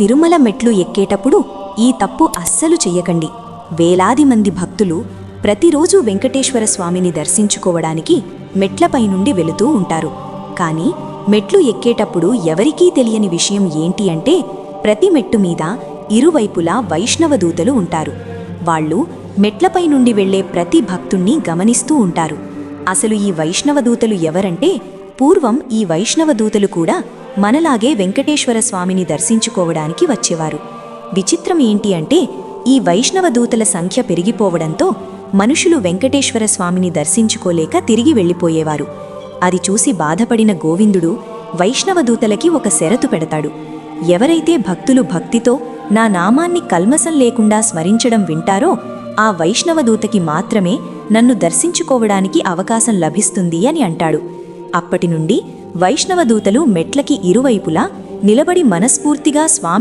తిరుమల మెట్లు ఎక్కేటప్పుడు ఈ తప్పు అస్సలు చెయ్యకండి. వేలాది మంది భక్తులు ప్రతిరోజూ వెంకటేశ్వర స్వామిని దర్శించుకోవడానికి మెట్లపై నుండి వెళుతూ ఉంటారు. కానీ మెట్లు ఎక్కేటప్పుడు ఎవరికీ తెలియని విషయం ఏంటి అంటే, ప్రతి మెట్టు మీద ఇరువైపులా వైష్ణవ దూతలు ఉంటారు. వాళ్ళు మెట్లపై నుండి వెళ్లే ప్రతి భక్తుణ్ణి గమనిస్తూ ఉంటారు. అసలు ఈ వైష్ణవ దూతలు ఎవరంటే, పూర్వం ఈ వైష్ణవ దూతలు కూడా మనలాగే వెంకటేశ్వర స్వామిని దర్శించుకోవడానికి వచ్చేవారు. విచిత్రం ఏంటి అంటే, ఈ వైష్ణవ దూతల సంఖ్య పెరిగిపోవడంతో మనుషులు వెంకటేశ్వర స్వామిని దర్శించుకోలేక తిరిగి వెళ్ళిపోయేవారు. అది చూసి బాధపడిన గోవిందుడు వైష్ణవ దూతలకి ఒక షరతు పెడతాడు. ఎవరైతే భక్తులు భక్తితో నా నామాన్ని కల్మసం లేకుండా స్మరించడం వింటారో ఆ వైష్ణవ దూతకి మాత్రమే నన్ను దర్శించుకోవడానికి అవకాశం లభిస్తుంది అని అంటాడు. అప్పటి నుండి వైష్ణవ దూతలు మెట్లకి ఇరువైపులా నిలబడి మనస్ఫూర్తిగా స్వామి